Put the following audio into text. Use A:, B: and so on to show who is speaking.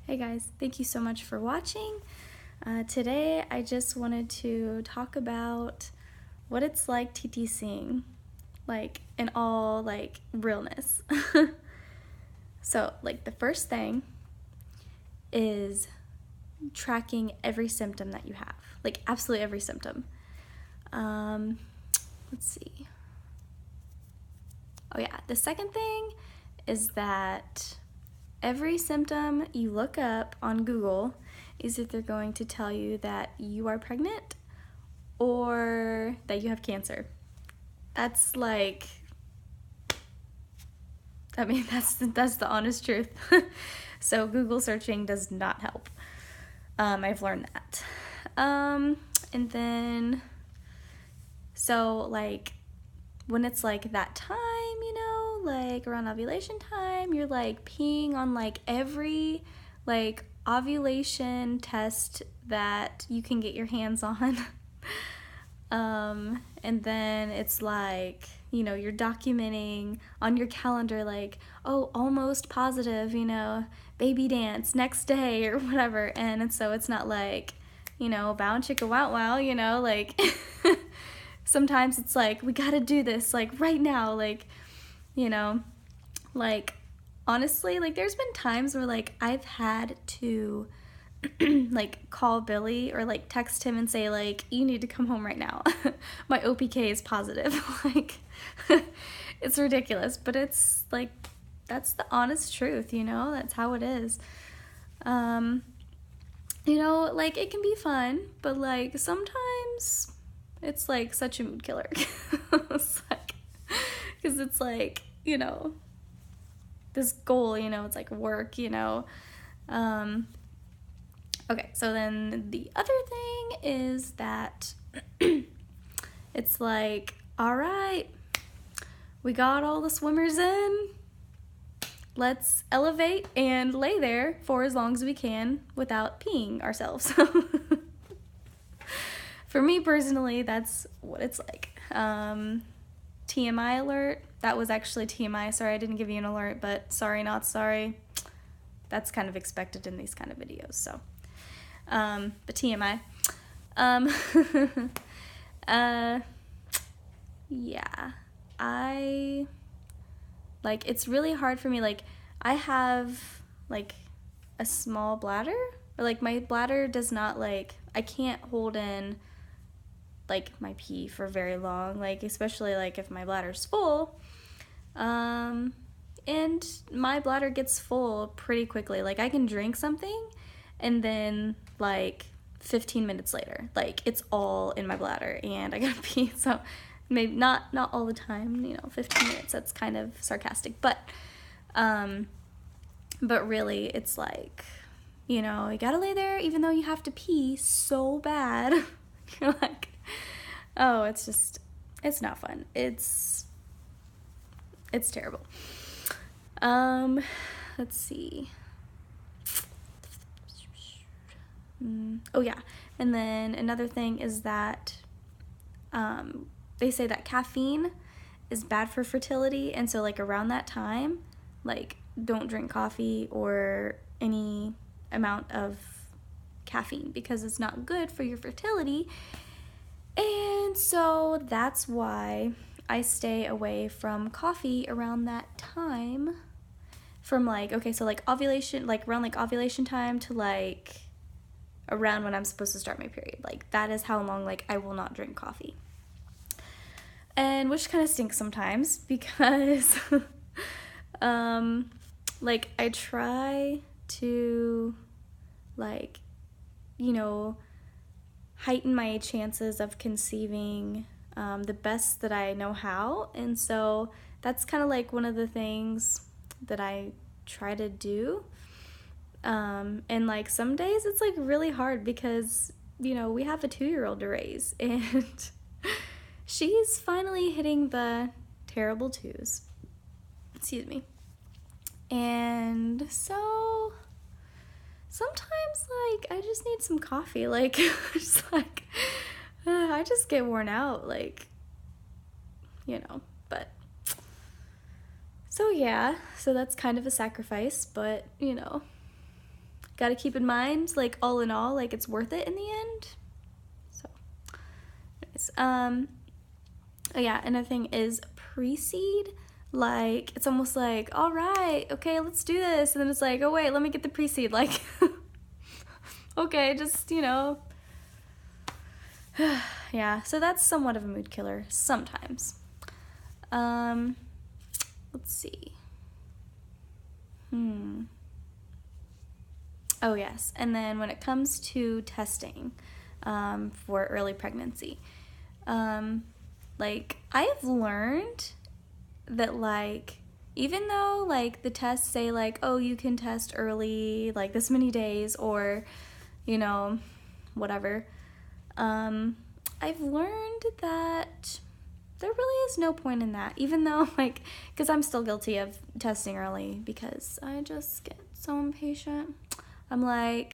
A: Hey guys, thank you so much for watching. Today I just wanted to talk about what it's like TTCing, like in all like realness. So like the first thing is tracking every symptom that you have, like absolutely every symptom. Let's see. Oh yeah, the second thing is that every symptom you look up on Google is either going to tell you that you are pregnant or that you have cancer. That's like, that's the honest truth. So Google searching does not help. I've learned that. And then, so like when it's like that time, like around ovulation time, you're like peeing on like every like ovulation test that you can get your hands on. And then it's like, you're documenting on your calendar like, oh, almost positive, baby dance next day or whatever. And so it's not like, bound chicka wow wow, like sometimes it's like, we gotta do this like right now, like, like honestly, like there's been times where like I've had to like call Billy or like text him and say like, you need to come home right now. My OPK is positive. Like it's ridiculous, but it's like that's the honest truth, that's how it is. Like it can be fun, but like sometimes it's like such a mood killer. It's like, because it's like, this goal, it's like work, Okay, so then the other thing is that it's like, all right, we got all the swimmers in. Let's elevate and lay there for as long as we can without peeing ourselves. For me personally, that's what it's like. TMI alert. That was actually TMI. Sorry, I didn't give you an alert, but sorry, not sorry. That's kind of expected in these kind of videos, so. But TMI. Yeah. It's really hard for me. Like, I have, like, a small bladder. Or, like, my bladder does not, like, I can't hold in, like, my pee for very long. Like, especially, like, if my bladder's full. And my bladder gets full pretty quickly. Like, I can drink something, and then, like, 15 minutes later, like, it's all in my bladder, and I gotta pee. So, maybe not all the time, 15 minutes, that's kind of sarcastic, but really, it's like, you gotta lay there even though you have to pee so bad. You're like, oh, it's not fun. It's terrible. Let's see. Oh yeah, and then another thing is that they say that caffeine is bad for fertility, and so like around that time, like don't drink coffee or any amount of caffeine because it's not good for your fertility. And so that's why I stay away from coffee around that time, from like, okay, so like ovulation, like around like ovulation time to like around when I'm supposed to start my period. Like that is how long like I will not drink coffee. And which kind of stinks sometimes because like I try to like, heighten my chances of conceiving the best that I know how. And so that's kind of like one of the things that I try to do. And like some days it's like really hard because, we have a 2-year-old to raise and she's finally hitting the terrible 2s. Excuse me. And so sometimes like I just need some coffee. Like just like I just get worn out, like, but so yeah, so that's kind of a sacrifice, but gotta keep in mind, like, all in all, like, it's worth it in the end. So, anyways, oh yeah, another thing is pre-seed. Like, it's almost like, all right, okay, let's do this. And then it's like, oh wait, let me get the pre-seed. Like, okay, just, you know. Yeah, so that's somewhat of a mood killer sometimes. Let's see. Oh yes, and then when it comes to testing for early pregnancy, like, I have learned that, like, even though, like, the tests say, like, oh, you can test early, like, this many days, or, you know, whatever, I've learned that there really is no point in that, even though, like, because I'm still guilty of testing early because I just get so impatient. I'm like,